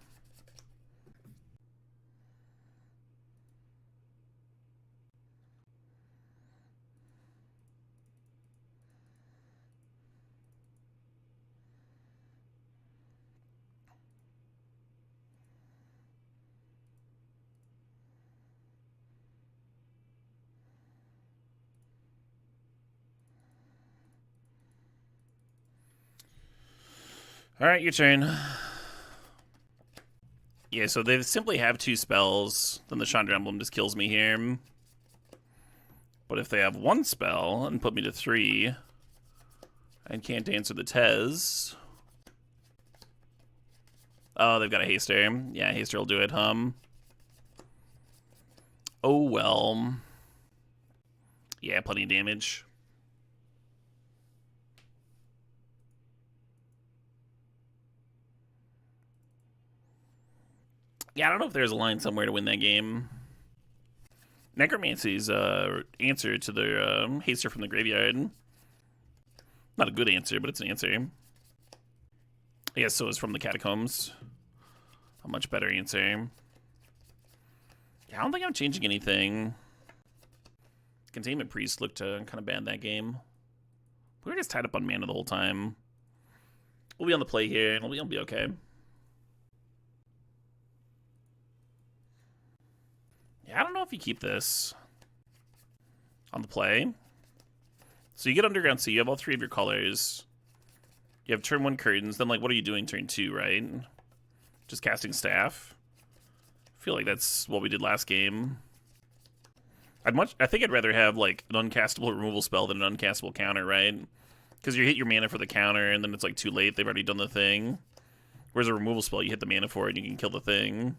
All right, your turn. Yeah, so they simply have 2 spells. Then the Chandra emblem just kills me here. But if they have 1 spell and put me to 3, I can't answer the Tez. Oh, they've got a Haster. Yeah, Haster will do it, Oh, well. Yeah, plenty of damage. Yeah, I don't know if there's a line somewhere to win that game. Necromancy's answer to the Haster from the graveyard. Not a good answer, but it's an answer. I guess so is from the Catacombs. A much better answer. Yeah, I don't think I'm changing anything. Containment Priest looked kind of bad that game. We were just tied up on mana the whole time. We'll be on the play here, and we'll be okay. Yeah, I don't know if you keep this on the play. So you get Underground Sea, you have all 3 of your colors. You have turn 1 Curtains, then like what are you doing turn 2, right? Just casting Staff. I feel like that's what we did last game. I think I'd rather have like an uncastable removal spell than an uncastable counter, right? Because you hit your mana for the counter and then it's like too late, they've already done the thing. Whereas a removal spell, you hit the mana for it and you can kill the thing.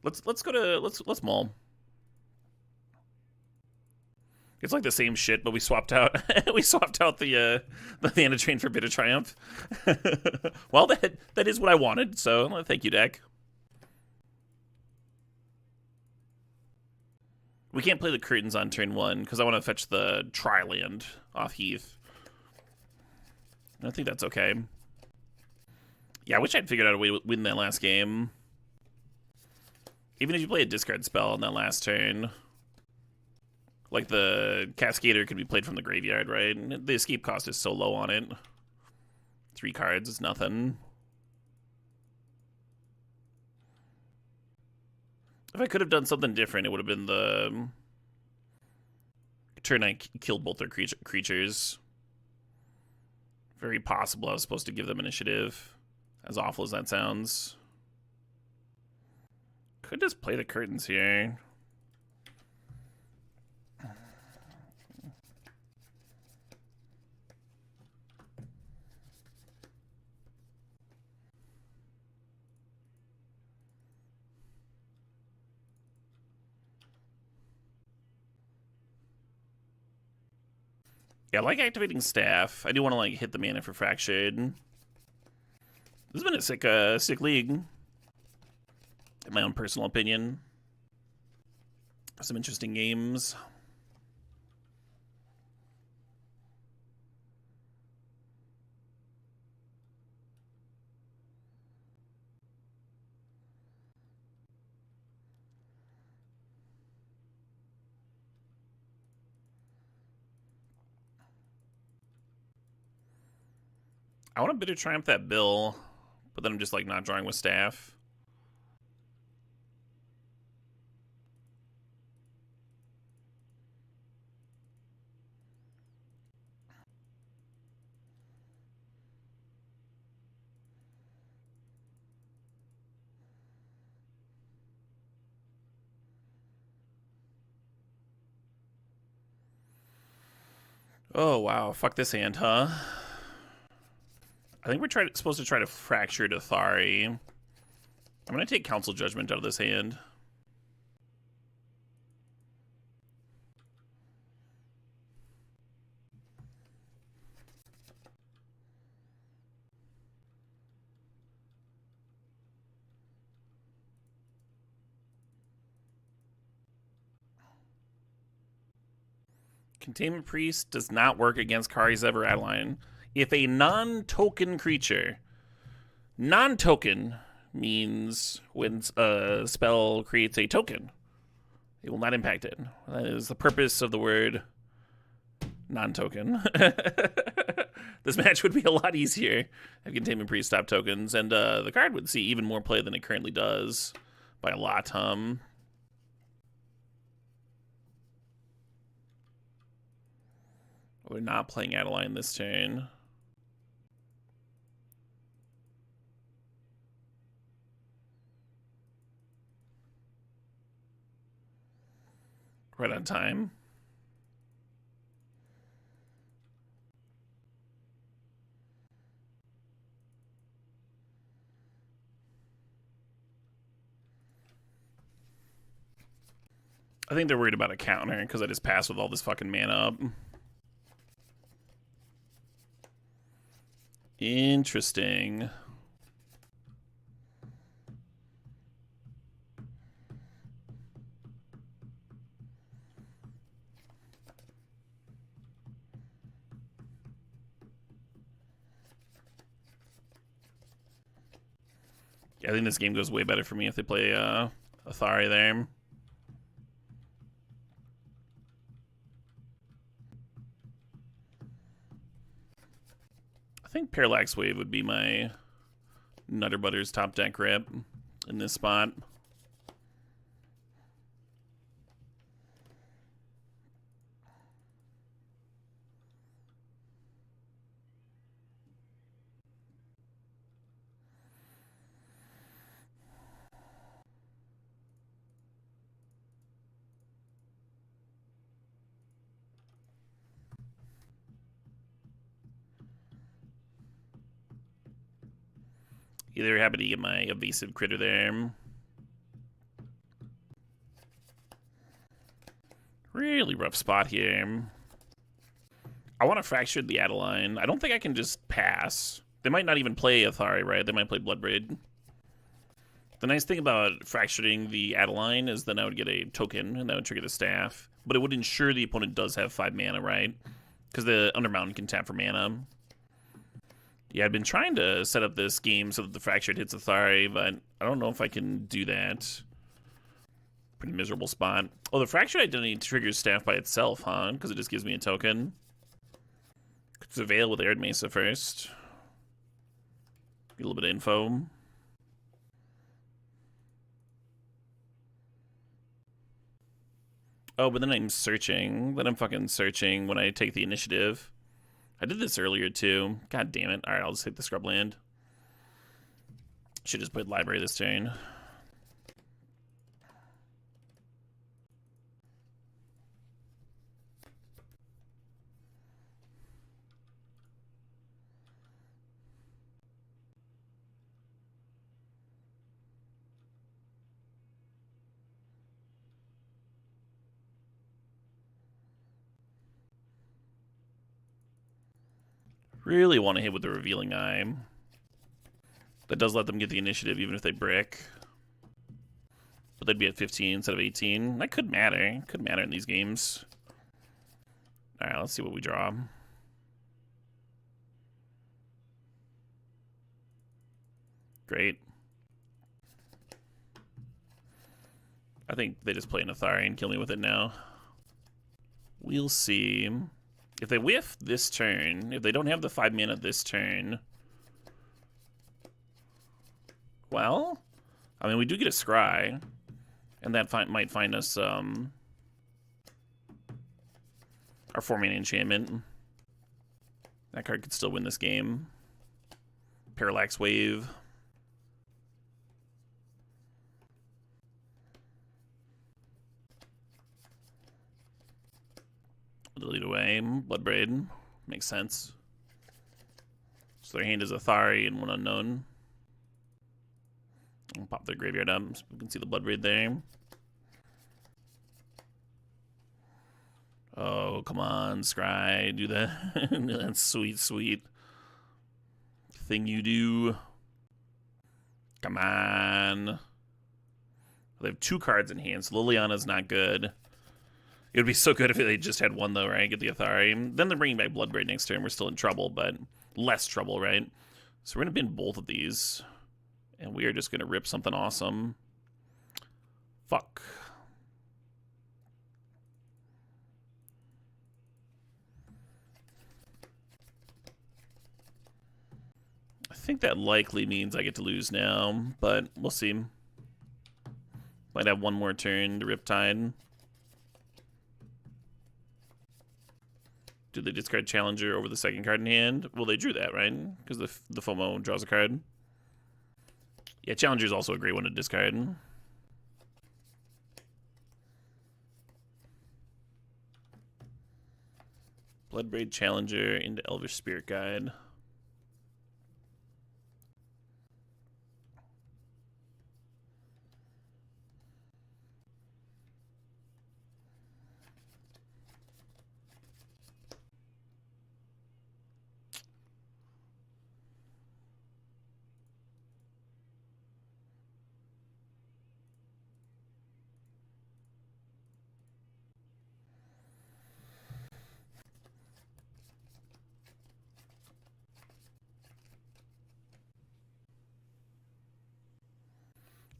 Let's go to let's maul. It's like the same shit, but we swapped out the Mana Train for Bitter Triumph. Well, that is what I wanted, so thank you, deck. We can't play the Curtains on turn 1 because I want to fetch the Tri-Land off Heath. I think that's okay. Yeah, I wish I'd figured out a way to win that last game. Even if you play a discard spell on that last turn. Like the Cascader could be played from the graveyard, right? The escape cost is so low on it. 3 cards is nothing. If I could have done something different, it would have been the turn I killed both their creatures. Very possible I was supposed to give them initiative. As awful as that sounds. Could just play the Curtains here. Yeah, I like activating staff. I do want to like hit the mana for Fractured. This has been a sick league, in my own personal opinion. Some interesting games. I want to Bitter Triumph that Bill, but then I'm just like not drawing with staff. Oh wow, fuck this hand, huh? I think we're supposed to try to Fracture Thari. I'm gonna take Council Judgment out of this hand. Containment Priest does not work against Kari's Ever Adeline. If a non-token creature, non-token means when a spell creates a token, it will not impact it. That is the purpose of the word non-token. This match would be a lot easier if Containment Priest stopped tokens, and the card would see even more play than it currently does by a lot. We're not playing Adeline this turn. Right on time. I think they're worried about a counter because I just passed with all this fucking mana up. Interesting. Yeah, I think this game goes way better for me if they play Athari there. I think Parallax Wave would be my Nutter Butters top deck rip in this spot. Either happy to get my Evasive Critter there. Really rough spot here. I want to Fracture the Adeline. I don't think I can just pass. They might not even play Athari, right? They might play Bloodbraid. The nice thing about fracturing the Adeline is then I would get a token, and that would trigger the staff. But it would ensure the opponent does have 5 mana, right? Because the Undermountain can tap for mana. Yeah, I've been trying to set up this game so that the Fractured hits Athari, but I don't know if I can do that. Pretty miserable spot. Oh, the Fractured Identity triggers staff by itself, huh? Because it just gives me a token. Could Surveil with Arid Mesa first. Get a little bit of info. Oh, but then I'm searching. Then I'm fucking searching when I take the initiative. I did this earlier, too. God damn it. Alright, I'll just hit the Scrubland. Should just put Library this turn. Really want to hit with the Revealing Eye. That does let them get the initiative even if they brick. But they'd be at 15 instead of 18. That could matter. Could matter in these games. Alright, let's see what we draw. Great. I think they just play an Athari and kill me with it now. We'll see. If they whiff this turn, if they don't have the 5 mana this turn, well, I mean, we do get a Scry, and that might find us our 4 mana enchantment. That card could still win this game. Parallax Wave. Delete away. Bloodbraid. Makes sense. So their hand is Athari and one unknown. I'll pop their graveyard up so we can see the Bloodbraid there. Oh, come on, Scry. Do that. That's sweet, sweet thing you do. Come on. They have 2 cards in hand, so Liliana's not good. It would be so good if they just had 1, though, right? Get the Athari. Then they're bringing back Bloodbraid next turn. We're still in trouble, but less trouble, right? So we're going to bin both of these. And we are just going to rip something awesome. Fuck. I think that likely means I get to lose now, but we'll see. Might have 1 more turn to Riptide. Do they discard Challenger over the second card in hand? Well, they drew that, right? Because the FOMO draws a card. Yeah, Challenger is also a great one to discard. Bloodbraid Challenger into Elvish Spirit Guide.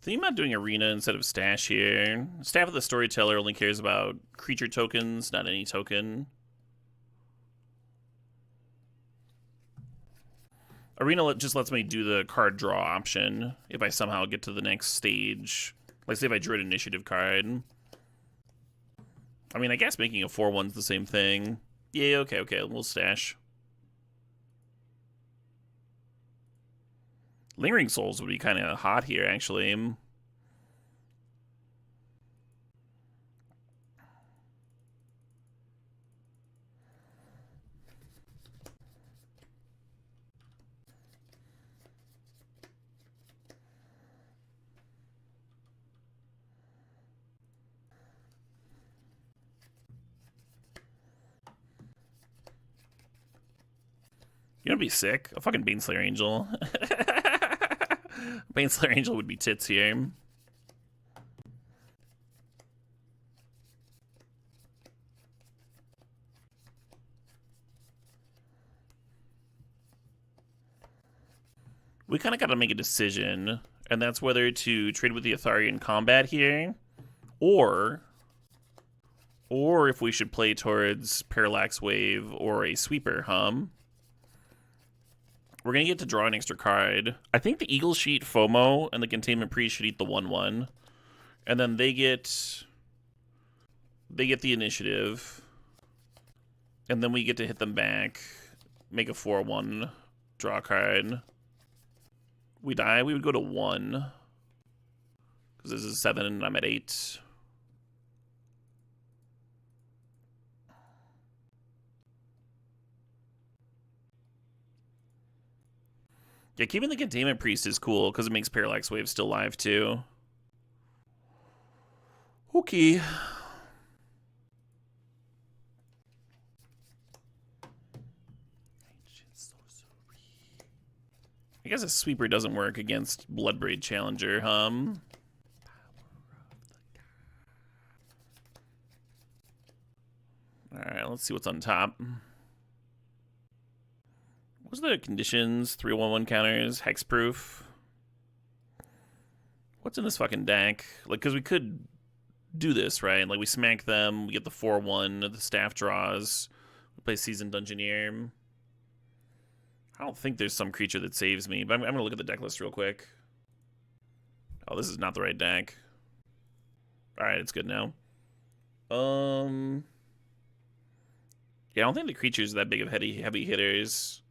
Think about doing Arena instead of Stash here. Staff of the Storyteller only cares about creature tokens, not any token. Arena just lets me do the card draw option if I somehow get to the next stage. Like, say if I drew an initiative card. I mean, I guess making a 4/1's the same thing. Yeah, okay, we'll Stash. Lingering Souls would be kind of hot here, actually. You know what'd be sick? A fucking Baneslayer Angel. Baneslayer Angel would be tits here. We kind of got to make a decision, and that's whether to trade with the Athari in combat here, or if we should play towards Parallax Wave or a Sweeper Hum. We're going to get to draw an extra card. I think the Eagle Sheet FOMO and the Containment Priest should eat the 1/1. And then they get the initiative. And then we get to hit them back. Make a 4/1 draw card. We die, we would go to 1. Because this is 7 and I'm at 8. Yeah, keeping the Containment Priest is cool because it makes Parallax Wave still live too. Okay. Ancient Soul guess a sweeper doesn't work against Bloodbraid Challenger, Alright, let's see what's on top. What's the conditions? 3-1-1 counters, hexproof. What's in this fucking deck? Like, because we could do this, right? Like, we smack them, we get the 4-1, the staff draws, we play Seasoned Dungeoneer. I don't think there's some creature that saves me, but I'm going to look at the deck list real quick. Oh, this is not the right deck. Alright, it's good now. Yeah, I don't think the creatures are that big of heavy hitters.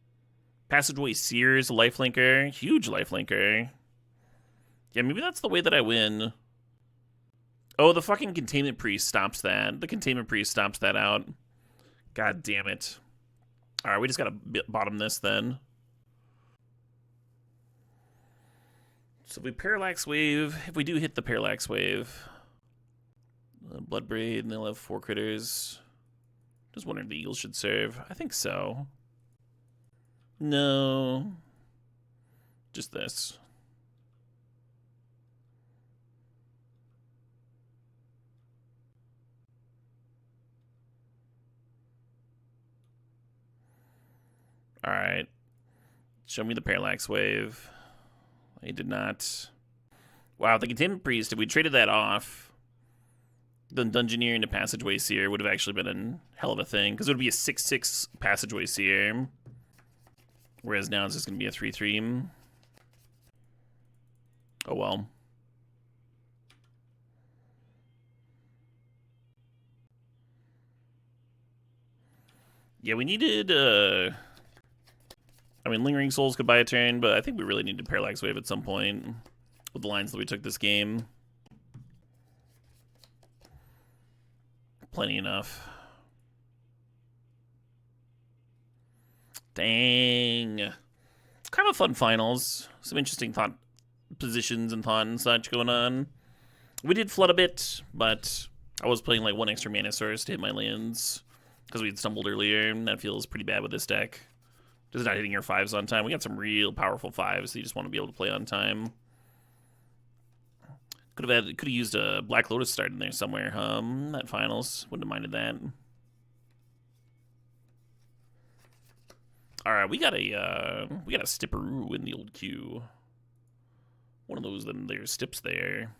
Passageway Seer's lifelinker. Huge lifelinker. Yeah, maybe that's the way that I win. Oh, the fucking Containment Priest stops that. The Containment Priest stops that out. God damn it. Alright, we just gotta bottom this then. So if we Parallax Wave, if we do hit the Parallax Wave, Bloodbraid, and they'll have 4 critters. Just wondering if the Eagles should serve. I think so. No. Just this. Alright. Show me the Parallax Wave. He did not. Wow, the Containment Priest, if we traded that off, then Dungeoneer into Passageway Seer would have actually been a hell of a thing, because it would be a 6-6 Passageway Seer. Whereas now it's just going to be a 3-3. Oh well. Yeah, we needed, I mean, Lingering Souls could buy a turn, but I think we really need to Parallax Wave at some point with the lines that we took this game. Plenty enough. Dang. Kind of a fun finals. Some interesting thought positions and thought and such going on. We did flood a bit, but I was playing like 1 extra mana source to hit my lands because we had stumbled earlier, and that feels pretty bad with this deck. Just not hitting your 5s on time. We got some real powerful 5s that you just want to be able to play on time. Could have used a Black Lotus start in there somewhere, that finals. Wouldn't have minded that. Alright, we got a Stipperoo in the old queue. One of those, then there's Stips there.